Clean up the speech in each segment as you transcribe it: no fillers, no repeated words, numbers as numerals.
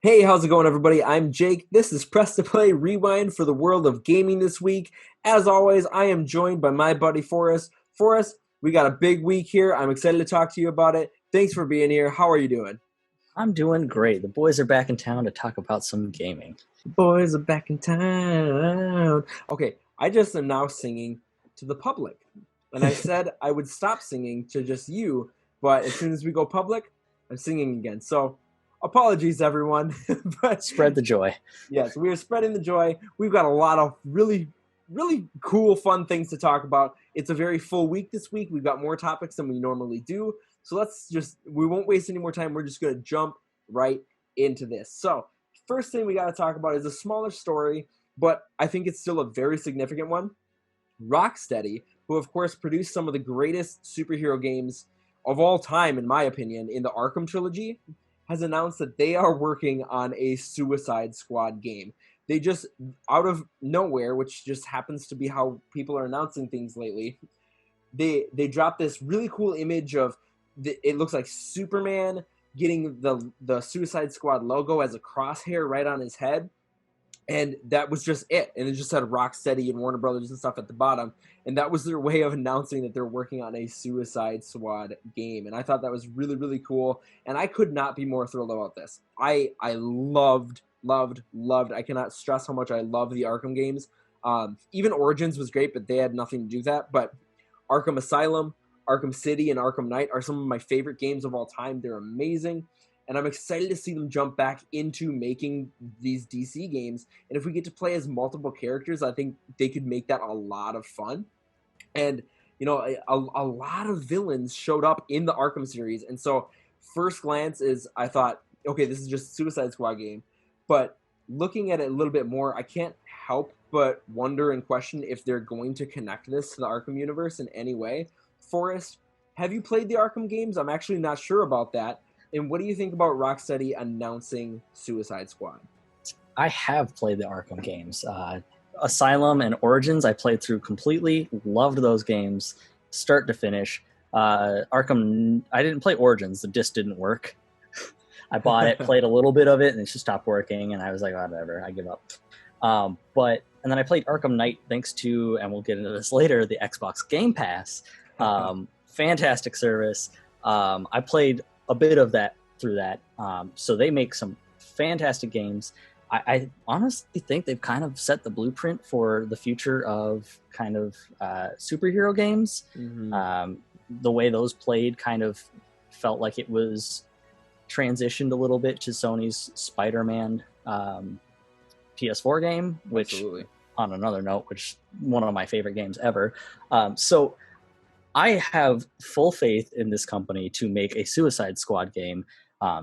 Hey, how's it going, everybody? I'm Jake. This is Press to Play Rewind for the world of gaming this week. As always, I am joined by my buddy Forrest. Forrest, we got a big week here. I'm excited to talk to you about it. Thanks for being here. How are you doing? I'm doing great. The boys are back in town to talk about some gaming. The boys are back in town. Okay, I just am now singing to the public. And I said I would stop singing to just you, but as soon as we go public, I'm singing again. So apologies, everyone. but Spread the joy. Yes, we are spreading the joy. We've got a lot of really cool, fun things to talk about. It's a very full week this week. We've got more topics than we normally do. So we won't waste any more time. We're just going to jump right into this. So, first thing we got to talk about is a smaller story, but I think it's still a very significant one. Rocksteady, who of course produced some of the greatest superhero games of all time, in my opinion, in the Arkham trilogy, has announced that they are working on a Suicide Squad game. They just, out of nowhere, which just happens to be how people are announcing things lately, they dropped this really cool image of, it looks like Superman getting the Suicide Squad logo as a crosshair right on his head. And that was just it. And it just had Rocksteady and Warner Brothers and stuff at the bottom. And that was their way of announcing that they're working on a Suicide Squad game. And I thought that was really, really cool. And I could not be more thrilled about this. I loved, I cannot stress how much I love the Arkham games. Even Origins was great, but they had nothing to do with that. But Arkham Asylum, Arkham City, and Arkham Knight are some of my favorite games of all time. They're amazing. And I'm excited to see them jump back into making these DC games. And if we get to play as multiple characters, I think they could make that a lot of fun. And, a lot of villains showed up in the Arkham series. And so, first glance is, I thought, okay, this is just a Suicide Squad game. But looking at it a little bit more, I can't help but wonder and question if they're going to connect this to the Arkham universe in any way. Forrest, have you played the Arkham games? I'm actually not sure about that. And what do you think about Rocksteady announcing Suicide Squad? I have played the Arkham games. Asylum and Origins, I played through completely. Loved those games, start to finish. Arkham, I didn't play Origins. The disc didn't work. I bought it, played a little bit of it, and it just stopped working. And I was like, oh, whatever, I give up. And then I played Arkham Knight thanks to, and we'll get into this later, the Xbox Game Pass. Fantastic service. I played a bit of that through that. So they make some fantastic games. I honestly think they've kind of set the blueprint for the future of kind of superhero games. Mm-hmm. The way those played kind of felt like it was transitioned a little bit to Sony's Spider-Man PS4 game, which Absolutely. On another note, which one of my favorite games ever. So I have full faith in this company to make a Suicide Squad game.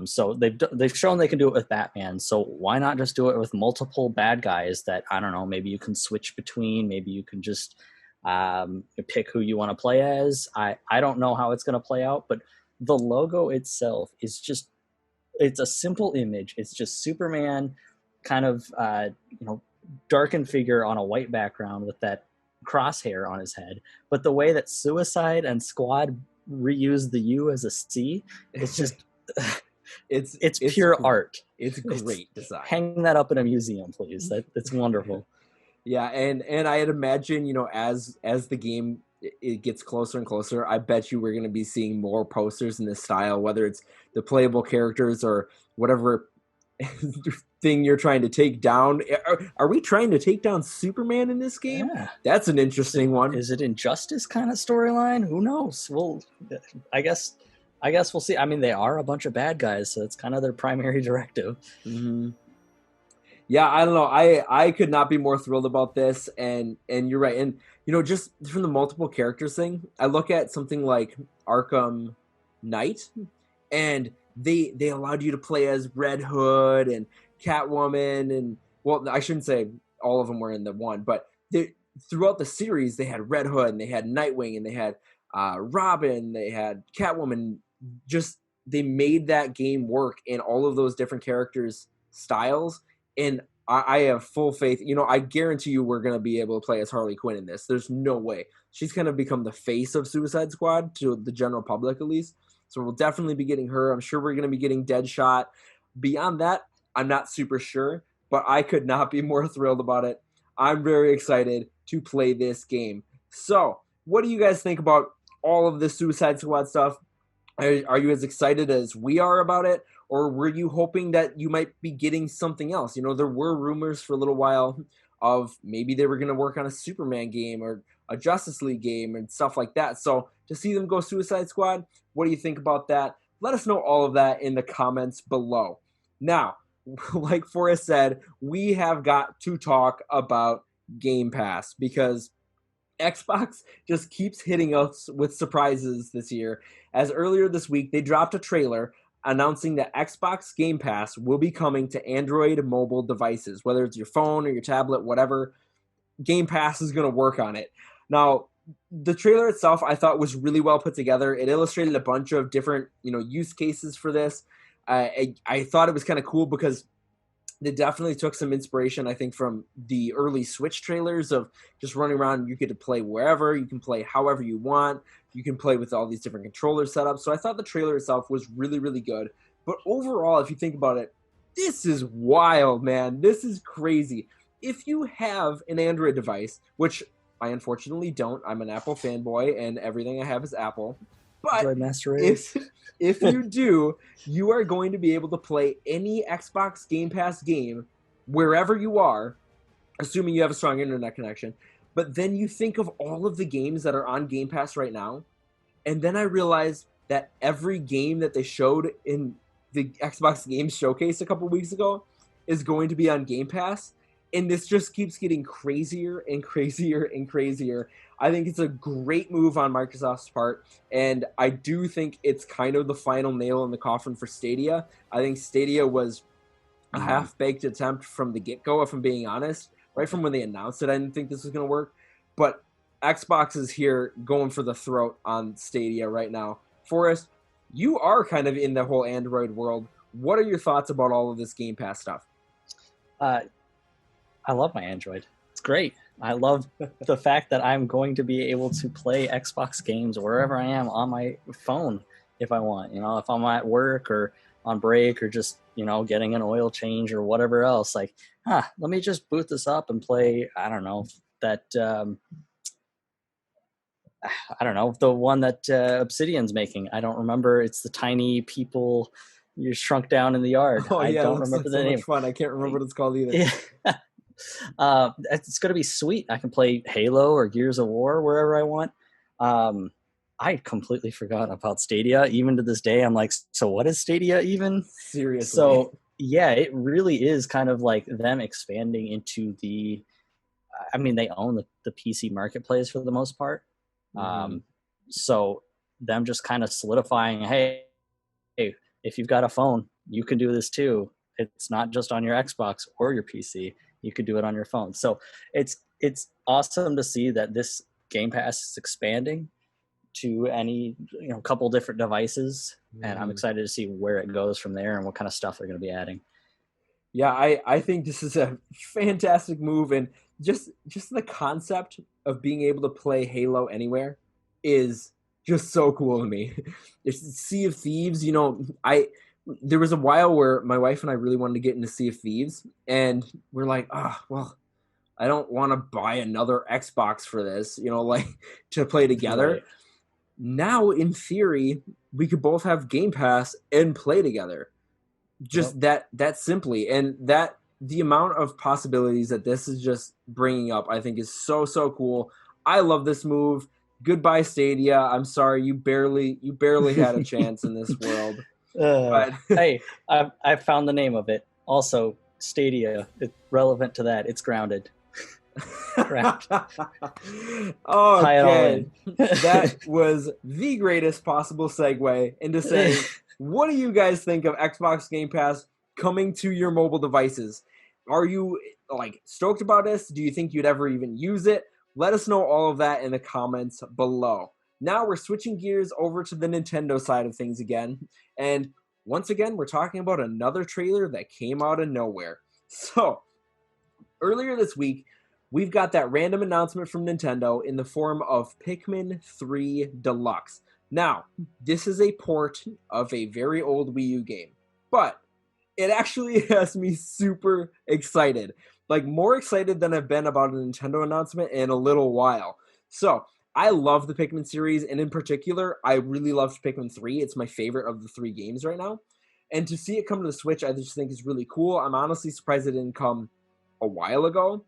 So they've shown they can do it with Batman. So why not just do it with multiple bad guys that, I don't know, maybe you can switch between, maybe you can just pick who you want to play as. I don't know how it's going to play out, but the logo itself is just, it's a simple image. It's just Superman kind of, darkened figure on a white background with that crosshair on his head. But the way that Suicide and Squad reuse the U as a C, it's just it's pure cool. art. It's great design. Hang that up in a museum, please. That's wonderful. Yeah, and I'd imagine, as the game it gets closer and closer, I bet you we're going to be seeing more posters in this style, whether it's the playable characters or whatever thing you're trying to take down. Are we trying to take down Superman in this game? Yeah. That's an interesting one. Is it Injustice kind of storyline? Who knows? Well, I guess we'll see. I mean, they are a bunch of bad guys, so it's kind of their primary directive. Mm-hmm. Yeah, I don't know. I could not be more thrilled about this, and you're right. And just from the multiple characters thing, I look at something like Arkham Knight, and they allowed you to play as Red Hood and Catwoman, and well, I shouldn't say all of them were in the one, but throughout the series they had Red Hood and they had Nightwing and they had Robin, they had Catwoman. Just they made that game work in all of those different characters' styles, and I have full faith. I guarantee you we're going to be able to play as Harley Quinn in this. There's no way. She's going to become the face of Suicide Squad to the general public, at least. So we'll definitely be getting her. I'm sure we're going to be getting Deadshot. Beyond that, I'm not super sure, but I could not be more thrilled about it. I'm very excited to play this game. So, what do you guys think about all of this Suicide Squad stuff? Are you as excited as we are about it? Or were you hoping that you might be getting something else? You know, there were rumors for a little while of maybe they were going to work on a Superman game or a Justice League game and stuff like that. So to see them go Suicide Squad, what do you think about that? Let us know all of that in the comments below. Now, like Forrest said, we have got to talk about Game Pass because Xbox just keeps hitting us with surprises this year. As earlier this week, they dropped a trailer announcing that Xbox Game Pass will be coming to Android mobile devices, whether it's your phone or your tablet, whatever. Game Pass is going to work on it. Now, the trailer itself I thought was really well put together. It illustrated a bunch of different, use cases for this. I thought it was kind of cool because they definitely took some inspiration, I think, from the early Switch trailers of just running around. You get to play wherever, you can play however you want, you can play with all these different controller setups. So I thought the trailer itself was really, really good. But overall, if you think about it, this is wild, man. This is crazy. If you have an Android device, which I unfortunately don't, I'm an Apple fanboy and everything I have is Apple. But if you do, you are going to be able to play any Xbox Game Pass game wherever you are, assuming you have a strong internet connection. But then you think of all of the games that are on Game Pass right now, and then I realized that every game that they showed in the Xbox Games Showcase a couple weeks ago is going to be on Game Pass. And this just keeps getting crazier and crazier and crazier. I think it's a great move on Microsoft's part, and I do think it's kind of the final nail in the coffin for Stadia. I think Stadia was a half-baked attempt from the get-go, if I'm being honest. Right from when they announced it, I didn't think this was going to work. But Xbox is here going for the throat on Stadia right now. Forrest, you are kind of in the whole Android world. What are your thoughts about all of this Game Pass stuff? I love my Android. It's great. I love the fact that I'm going to be able to play Xbox games wherever I am on my phone if I want. If I'm at work or on break or just, getting an oil change or whatever else. Like, let me just boot this up and play, I don't know, the one that Obsidian's making. I don't remember. It's the tiny people you shrunk down in the yard. Oh, yeah, I don't remember the name. Much fun. I can't remember what it's called either. Yeah. It's going to be sweet. I can play Halo or Gears of War wherever I want. I completely forgot about Stadia. Even to this day, I'm like, so what is Stadia even? Seriously. So yeah, it really is kind of like them expanding into they own the PC marketplace for the most part. So them just kind of solidifying, hey, if you've got a phone, you can do this too. It's not just on your Xbox or your PC. You could do it on your phone. So it's awesome to see that this Game Pass is expanding to any couple different devices, and I'm excited to see where it goes from there and what kind of stuff they're going to be adding. Yeah, I think this is a fantastic move, and just the concept of being able to play Halo anywhere is just so cool to me. It's Sea of Thieves, there was a while where my wife and I really wanted to get into Sea of Thieves, and we're like, I don't want to buy another Xbox for this, to play together. Right. Now, in theory, we could both have Game Pass and play together. Just that simply. And that the amount of possibilities that this is just bringing up, I think is so, so cool. I love this move. Goodbye, Stadia. I'm sorry, you barely had a chance in this world. Hey, I found the name of it. Also, Stadia. It's relevant to that. It's grounded. Okay. That was the greatest possible segue into saying, what do you guys think of Xbox Game Pass coming to your mobile devices? Are you stoked about this? Do you think you'd ever even use it? Let us know all of that in the comments below. Now we're switching gears over to the Nintendo side of things again. And once again, we're talking about another trailer that came out of nowhere. So, earlier this week, we've got that random announcement from Nintendo in the form of Pikmin 3 Deluxe. Now, this is a port of a very old Wii U game, but it actually has me super excited. Like more excited than I've been about a Nintendo announcement in a little while. So I love the Pikmin series, and in particular, I really loved Pikmin 3. It's my favorite of the three games right now. And to see it come to the Switch, I just think is really cool. I'm honestly surprised it didn't come a while ago.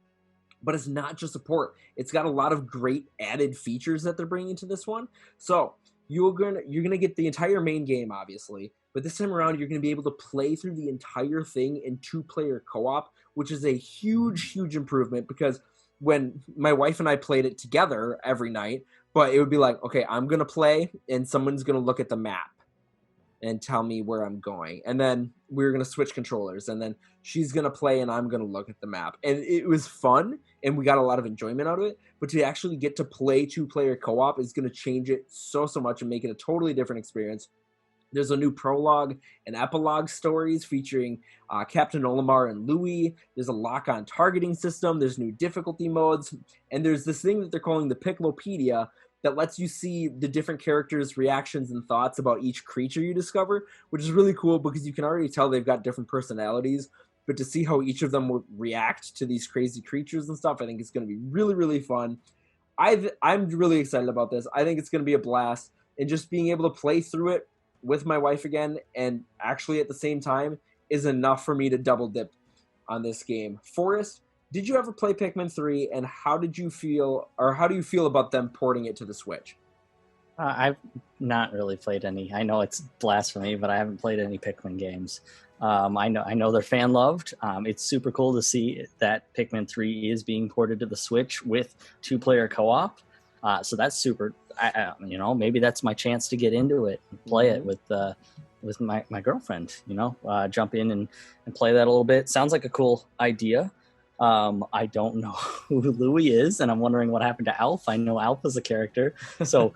But it's not just a port. It's got a lot of great added features that they're bringing to this one. So you're gonna get the entire main game, obviously, but this time around you're gonna be able to play through the entire thing in two-player co-op, which is a huge, huge improvement because when my wife and I played it together every night, but it would be like, okay, I'm gonna play and someone's gonna look at the map and tell me where I'm going. And then we're going to switch controllers. And then she's going to play and I'm going to look at the map. And it was fun and we got a lot of enjoyment out of it. But to actually get to play two-player co-op is going to change it so much and make it a totally different experience. There's a new prologue and epilogue stories featuring Captain Olimar and Louis. There's a lock-on targeting system. There's new difficulty modes. And there's this thing that they're calling the Piclopedia that lets you see the different characters' reactions and thoughts about each creature you discover, which is really cool because you can already tell they've got different personalities. But to see how each of them would react to these crazy creatures and stuff, I think it's going to be really, really fun. I'm really excited about this. I think it's going to be a blast. And just being able to play through it with my wife again and actually at the same time is enough for me to double dip on this game. Forrest, did you ever play Pikmin 3 and how do you feel about them porting it to the Switch? I've not really played any. I know it's blasphemy, but I haven't played any Pikmin games. I know they're fan loved. It's super cool to see that Pikmin 3 is being ported to the Switch with two-player co-op. So that's super. Maybe that's my chance to get into it and play it with my girlfriend. Jump in and play that a little bit. Sounds like a cool idea. I don't know who Louis is, and I'm wondering what happened to Alf. I know Alf is a character. So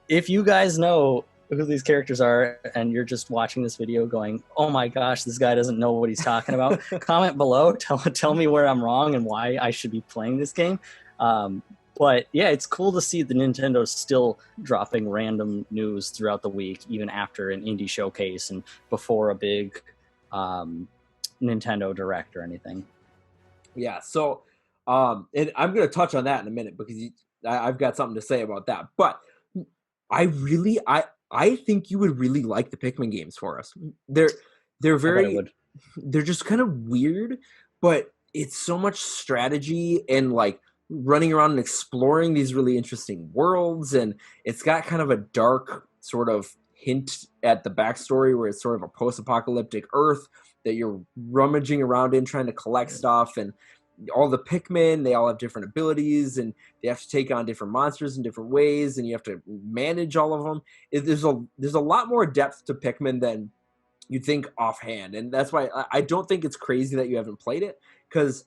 if you guys know who these characters are and you're just watching this video going, oh my gosh, this guy doesn't know what he's talking about, comment below. Tell me where I'm wrong and why I should be playing this game. But yeah, it's cool to see the Nintendo still dropping random news throughout the week, even after an indie showcase and before a big Nintendo Direct or anything. Yeah, so and I'm going to touch on that in a minute because I've got something to say about that. But I think you would really like the Pikmin games for us. They're they're just kind of weird, but it's so much strategy and like running around and exploring these really interesting worlds, and it's got kind of a dark sort of hint at the backstory where it's sort of a post-apocalyptic Earth that you're rummaging around in trying to collect stuff, and all the Pikmin, they all have different abilities and they have to take on different monsters in different ways and you have to manage all of them. There's a lot more depth to Pikmin than you'd think offhand, and that's why I don't think it's crazy that you haven't played it because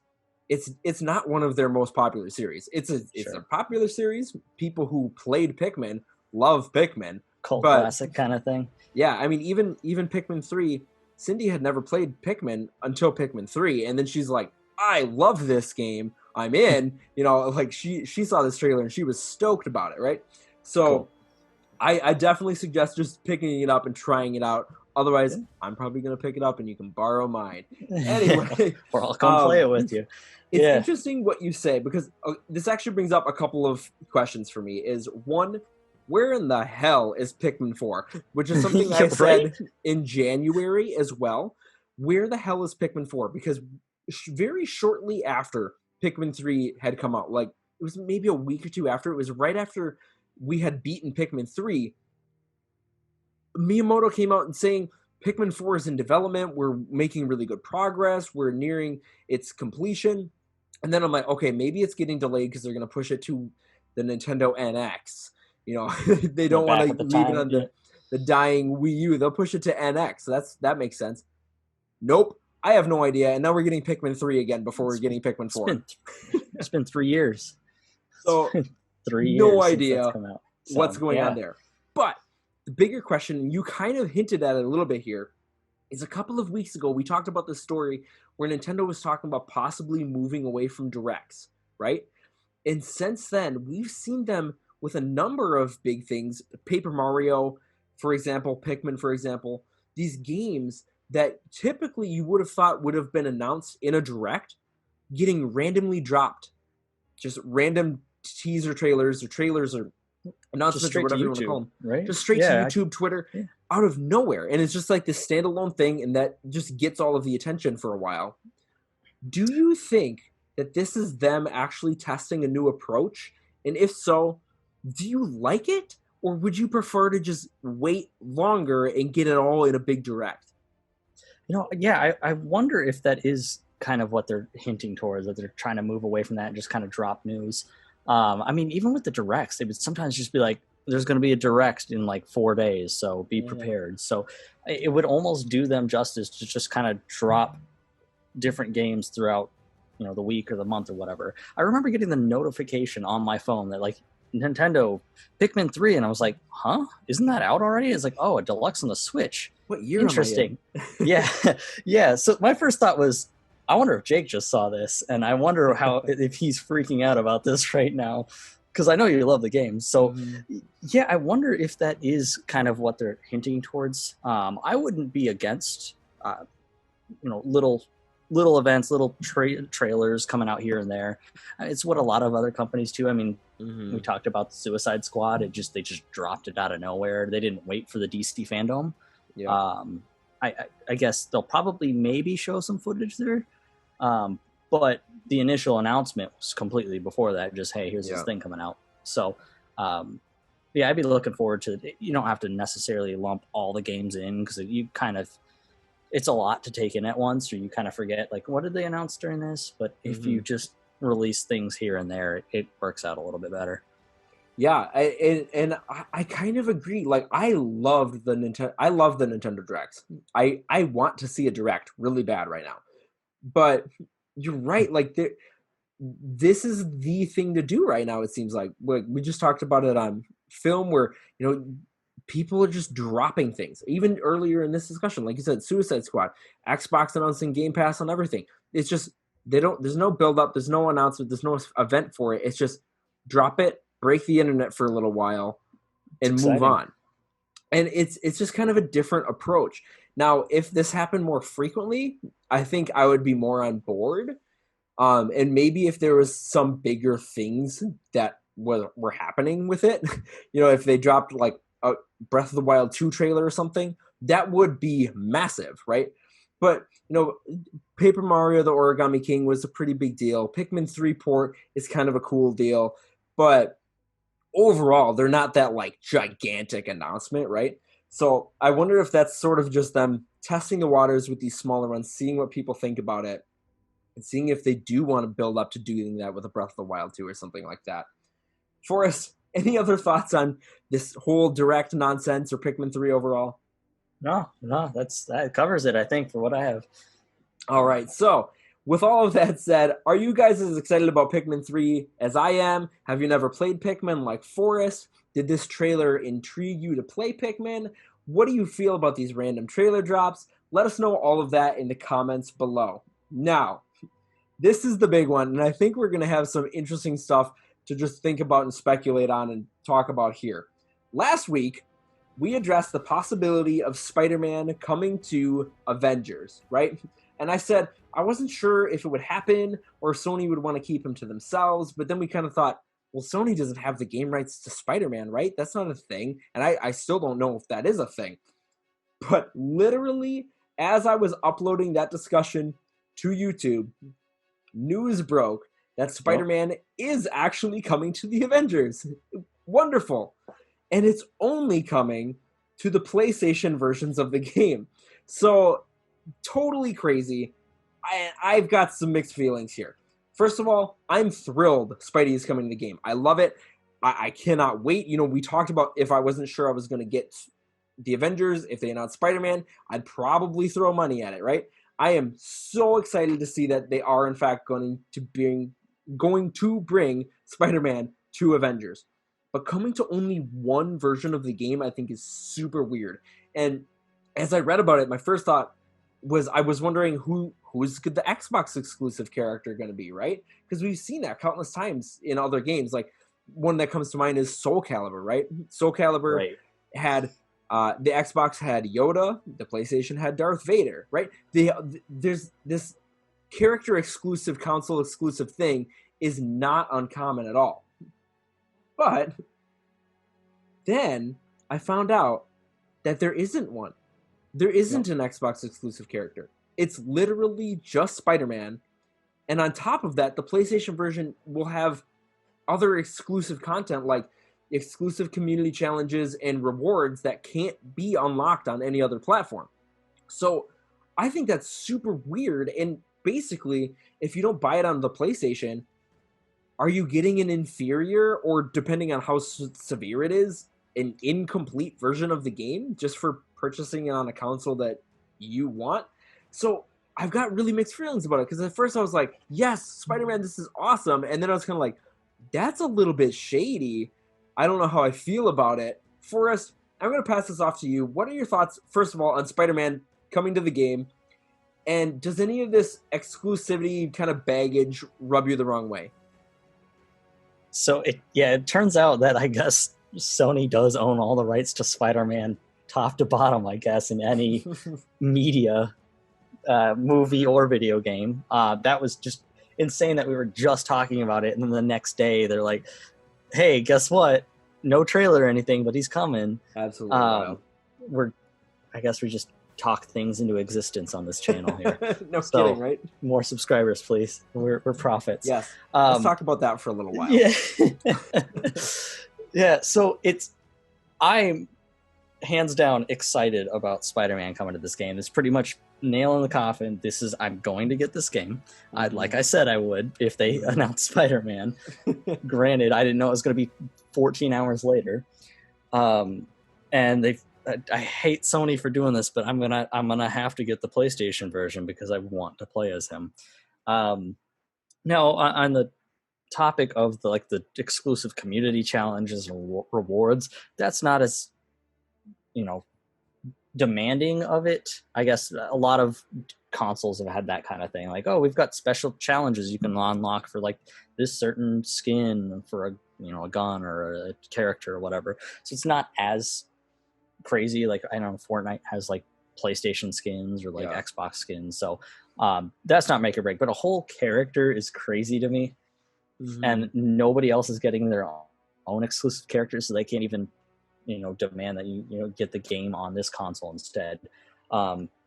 it's not one of their most popular series. It's a popular series. People who played Pikmin love Pikmin. Cult classic kind of thing. Yeah, I mean even Pikmin 3, Cindy had never played Pikmin until Pikmin 3, and then she's like, I love this game. I'm in. Like she saw this trailer and she was stoked about it, right? So cool. I definitely suggest just picking it up and trying it out. Otherwise, I'm probably going to pick it up and you can borrow mine. Anyway. Or I'll come play it with you. It's interesting what you say because this actually brings up a couple of questions for me. Is one, where in the hell is Pikmin 4? Which is something I said in January as well. Where the hell is Pikmin 4? Because very shortly after Pikmin 3 had come out, like it was maybe a week or two after, it was right after we had beaten Pikmin 3, Miyamoto came out and saying Pikmin 4 is in development, we're making really good progress, we're nearing its completion. And then I'm like, okay, maybe it's getting delayed because they're going to push it to the Nintendo NX. They don't want to leave it on the dying Wii U. They'll push it to NX. So that makes sense. Nope. I have no idea. And now we're getting Pikmin 3 again before we're getting Pikmin 4. It's been 3 years. So 3 years. No idea what's going on there. But the bigger question, you kind of hinted at it a little bit here, is a couple of weeks ago we talked about this story where Nintendo was talking about possibly moving away from Directs, right? And since then, we've seen them with a number of big things. Paper Mario, for example, Pikmin, for example, these games that typically you would have thought would have been announced in a direct, getting randomly dropped. Just random teaser trailers or announcements or whatever you want to call them. Right? Just straight to YouTube, Twitter, out of nowhere. And it's just like this standalone thing, and that just gets all of the attention for a while. Do you think that this is them actually testing a new approach? And if so, do you like it? Or would you prefer to just wait longer and get it all in a big direct? I wonder if that is kind of what they're hinting towards, that they're trying to move away from that and just kind of drop news. I mean, even with the directs, they would sometimes just be like, there's going to be a direct in like 4 days, so be prepared. So it would almost do them justice to just kind of drop different games throughout, the week or the month or whatever. I remember getting the notification on my phone that like Nintendo Pikmin 3, and I was like, huh? Isn't that out already? It's like, oh, a deluxe on the Switch. What year? Interesting. Yeah. So my first thought was, I wonder if Jake just saw this, and I wonder if he's freaking out about this right now, because I know you love the game. So yeah, I wonder if that is kind of what they're hinting towards. I wouldn't be against, little events, little trailers coming out here and there. It's what a lot of other companies do. I mean, we talked about the Suicide Squad. They just dropped it out of nowhere. They didn't wait for the DC fandom. Yeah. I guess they'll probably maybe show some footage there. But the initial announcement was completely before that. Just, hey, here's this thing coming out. So, I'd be looking forward to it. You don't have to necessarily lump all the games in, because it's a lot to take in at once, or you kind of forget, like, what did they announce during this? But if you just release things here and there, it works out a little bit better. Yeah, I kind of agree. Like, I love the Nintendo Directs. I want to see a Direct really bad right now. But you're right. Like, this is the thing to do right now. It seems like we just talked about it on film, where people are just dropping things. Even earlier in this discussion, like you said, Suicide Squad, Xbox announcing Game Pass on everything. It's just there's no build up, there's no announcement, there's no event for it. It's just drop it, break the internet for a little while, and move on. And it's just kind of a different approach. Now, if this happened more frequently, I think I would be more on board. And maybe if there was some bigger things that were happening with it, if they dropped like a Breath of the Wild 2 trailer or something, that would be massive, right? But, Paper Mario the Origami King was a pretty big deal. Pikmin 3 port is kind of a cool deal. But overall, they're not that like gigantic announcement, right? So I wonder if that's sort of just them testing the waters with these smaller ones, seeing what people think about it, and seeing if they do want to build up to doing that with a Breath of the Wild 2 or something like that. Forrest, any other thoughts on this whole direct nonsense or Pikmin 3 overall? No, that covers it, I think, for what I have. All right, so with all of that said, are you guys as excited about Pikmin 3 as I am? Have you never played Pikmin like Forrest? Did this trailer intrigue you to play Pikmin? What do you feel about these random trailer drops? Let us know all of that in the comments below. Now, this is the big one, and I think we're going to have some interesting stuff to just think about and speculate on and talk about here. Last week, we addressed the possibility of Spider-Man coming to Avengers, right? And I said I wasn't sure if it would happen or if Sony would want to keep him to themselves, but then we kind of thought, well, Sony doesn't have the game rights to Spider-Man, right? That's not a thing, and I still don't know if that is a thing. But literally, as I was uploading that discussion to YouTube, news broke that Spider-Man is actually coming to the Avengers. Wonderful. And it's only coming to the PlayStation versions of the game. So, totally crazy. I've got some mixed feelings here. First of all, I'm thrilled Spidey is coming to the game. I love it. I cannot wait. We talked about if I wasn't sure I was going to get the Avengers, if they announced Spider-Man, I'd probably throw money at it, right? I am so excited to see that they are, in fact, going to bring Spider-Man to Avengers. But coming to only one version of the game, I think, is super weird. And as I read about it, my first thought was I was wondering who's the Xbox exclusive character going to be, right? Because we've seen that countless times in other games. Like, one that comes to mind is Soul Calibur, right? Soul Calibur had The Xbox had Yoda, the PlayStation had Darth Vader, right? There's this character exclusive, console exclusive thing is not uncommon at all. But then I found out that there isn't one. There isn't an Xbox exclusive character. It's literally just Spider-Man. And on top of that, the PlayStation version will have other exclusive content like exclusive community challenges and rewards that can't be unlocked on any other platform. So I think that's super weird. And basically, if you don't buy it on the PlayStation, are you getting an inferior, or depending on how severe it is, an incomplete version of the game just for purchasing it on a console that you want? So I've got really mixed feelings about it, because at first I was like, yes, Spider-Man, this is awesome. And then I was kind of like, that's a little bit shady. I don't know how I feel about it. Forrest, I'm going to pass this off to you. What are your thoughts, first of all, on Spider-Man coming to the game? And does any of this exclusivity kind of baggage rub you the wrong way? So it turns out that I guess Sony does own all the rights to Spider-Man top to bottom, I guess, in any media, movie or video game. That was just insane that we were just talking about it, and then the next day they're like, hey, guess what? No trailer or anything, but he's coming. Absolutely. I guess we just talk things into existence on this channel here. No kidding, right? More subscribers, please. We're prophets. Yes. Let's talk about that for a little while. Yeah. Yeah. So I'm hands down excited about Spider-Man coming to this game. It's pretty much nail in the coffin. I'm going to get this game. Like I said I would if they announced Spider-Man. Granted, I didn't know it was going to be 14 hours later. And I hate Sony for doing this, but I'm gonna have to get the PlayStation version because I want to play as him. Now, on the topic of the exclusive community challenges and rewards, that's not as demanding of it. I guess a lot of consoles have had that kind of thing, like, oh, we've got special challenges you can unlock for like this certain skin for a gun or a character or whatever. So it's not as crazy. Like, I don't know, Fortnite has like PlayStation skins or like Xbox skins, so that's not make or break. But a whole character is crazy to me, and nobody else is getting their own exclusive characters, so they can't even demand that you get the game on this console instead.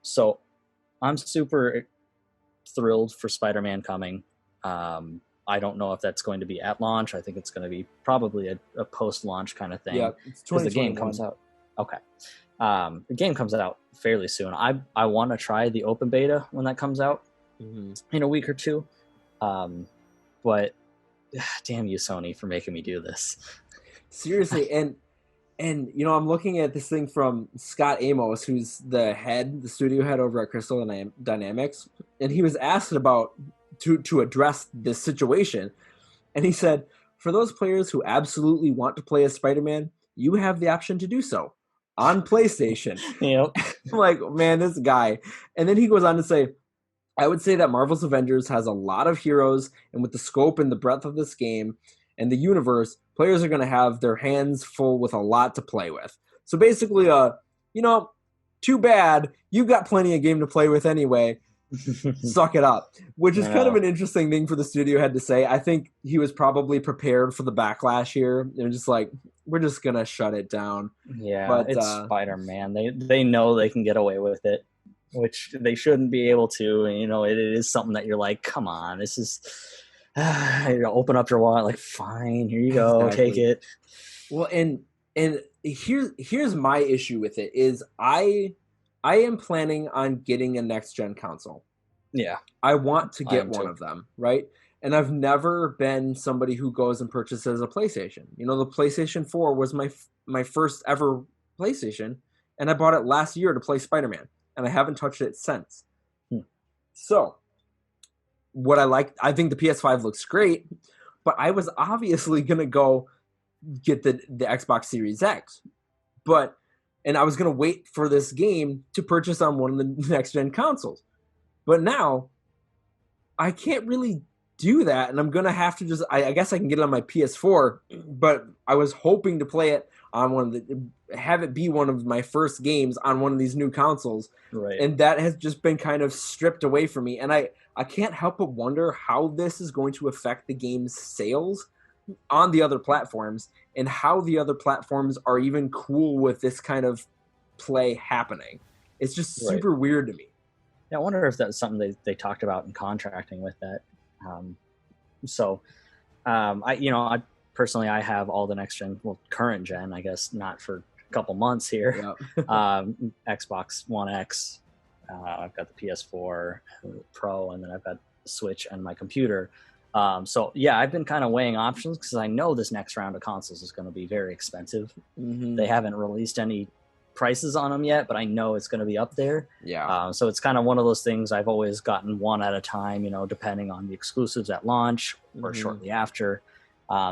So I'm super thrilled for Spider-Man coming. I don't know if that's going to be at launch. I think it's going to be probably a post-launch kind of thing. Yeah, it's 'cause the game comes out. Okay. The game comes out fairly soon. I want to try the open beta when that comes out in a week or two. But damn you, Sony, for making me do this. Seriously, and I'm looking at this thing from Scott Amos, who's the studio head over at Crystal Dynamics, and he was asked about to address this situation, and he said, for those players who absolutely want to play as Spider-Man, you have the option to do so on PlayStation. Yep. I'm like, man, this guy. And then he goes on to say, I would say that Marvel's Avengers has a lot of heroes, and with the scope and the breadth of this game and the universe, players are going to have their hands full with a lot to play with. So basically, too bad. You've got plenty of game to play with anyway. Suck it up. Which is kind of an interesting thing for the studio head to say. I think he was probably prepared for the backlash here. They're just like, we're just going to shut it down. Yeah, but it's Spider-Man. They know they can get away with it, which they shouldn't be able to. It is something that you're like, come on, this is... open up your wallet, like, fine, here you go, Take it. Well, and here's my issue with it is I am planning on getting a next gen console. Yeah, I want to get one of them, right? And I've never been somebody who goes and purchases a PlayStation. The PlayStation 4 was my first ever PlayStation, and I bought it last year to play Spider-Man, and I haven't touched it since. So what I think the PS5 looks great, but I was obviously going to go get the Xbox Series X. And I was going to wait for this game to purchase on one of the next-gen consoles. But now, I can't really do that, and I'm going to have to I guess I can get it on my PS4, but I was hoping to play it on have it be one of my first games on one of these new consoles. Right. And that has just been kind of stripped away from me. And I can't help but wonder how this is going to affect the game's sales on the other platforms, and how the other platforms are even cool with this kind of play happening. It's just super weird to me. Yeah, I wonder if that's something they talked about in contracting with that. I personally, I have all the next gen, well, current gen, I guess, not for a couple months here. Yep. Xbox One X. I've got the PS4 Pro, and then I've got the Switch and my computer. So yeah, I've been kind of weighing options because I know this next round of consoles is going to be very expensive. Mm-hmm. They haven't released any prices on them yet, but I know it's going to be up there. Yeah. So it's kind of one of those things I've always gotten one at a time, depending on the exclusives at launch or shortly after.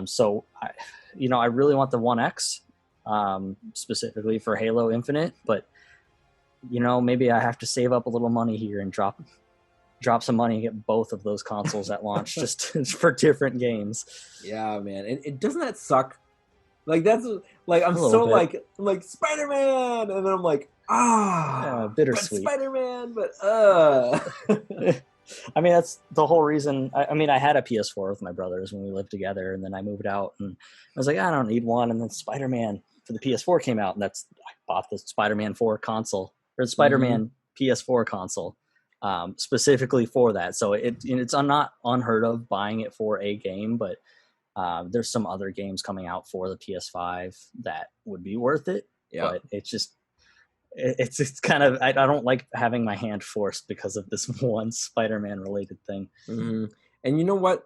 So I really want the One X, specifically for Halo Infinite, but maybe I have to save up a little money here and drop some money and get both of those consoles at launch just for different games. Yeah, man. And it doesn't that suck? Like that's like I'm so bit. like Spider-Man, and then I'm like bittersweet. But Spider-Man, but I mean, that's the whole reason. I had a PS4 with my brothers when we lived together, and then I moved out, and I was like, I don't need one. And then Spider-Man for the PS4 came out, and I bought the Spider-Man 4 console, or the Spider-Man PS4 console, specifically for that. So it's not unheard of buying it for a game, but there's some other games coming out for the PS5 that would be worth it. Yeah. But it's kind of, I don't like having my hand forced because of this one Spider-Man related thing. Mm-hmm. And you know what?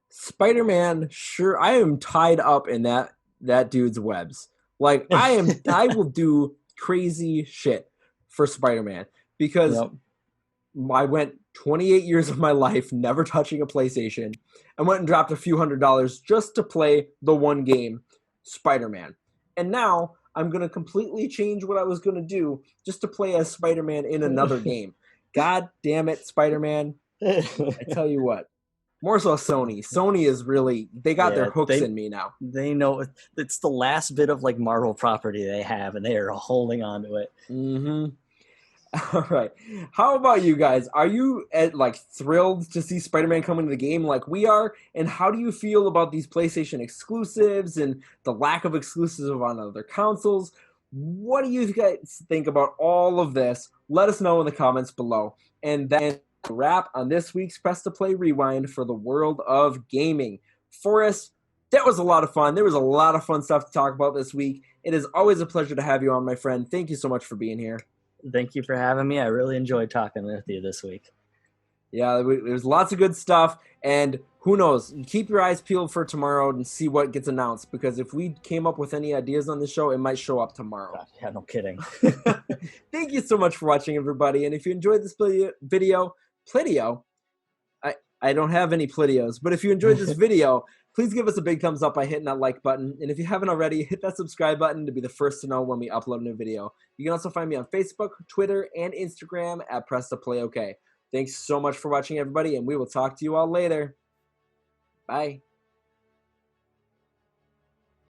Spider-Man, sure, I am tied up in that dude's webs. Like I will do crazy shit for Spider-Man because I went 28 years of my life never touching a PlayStation. I went and dropped a few $100s just to play the one game, Spider-Man. And now I'm going to completely change what I was going to do just to play as Spider-Man in another game. God damn it, Spider-Man. I tell you what. More so Sony. Sony is really, they got their hooks in me now. They know it's the last bit of like Marvel property they have, and they are holding on to it. Mm-hmm. All right. How about you guys? Are you thrilled to see Spider-Man come into the game like we are? And how do you feel about these PlayStation exclusives and the lack of exclusives on other consoles? What do you guys think about all of this? Let us know in the comments below. And then a wrap on this week's Press to Play Rewind for the world of gaming. Forrest, that was a lot of fun. There was a lot of fun stuff to talk about this week. It is always a pleasure to have you on, my friend. Thank you so much for being here. Thank you for having me. I really enjoyed talking with you this week. Yeah, there's lots of good stuff, and who knows? Keep your eyes peeled for tomorrow and see what gets announced, because if we came up with any ideas on the show, it might show up tomorrow. God, yeah, no kidding. Thank you so much for watching, everybody, and if you enjoyed this video, I don't have any Plitios, but if you enjoyed this video, please give us a big thumbs up by hitting that like button. And if you haven't already, hit that subscribe button to be the first to know when we upload a new video. You can also find me on Facebook, Twitter, and Instagram at Press to Play OK. Thanks so much for watching, everybody, and we will talk to you all later. Bye.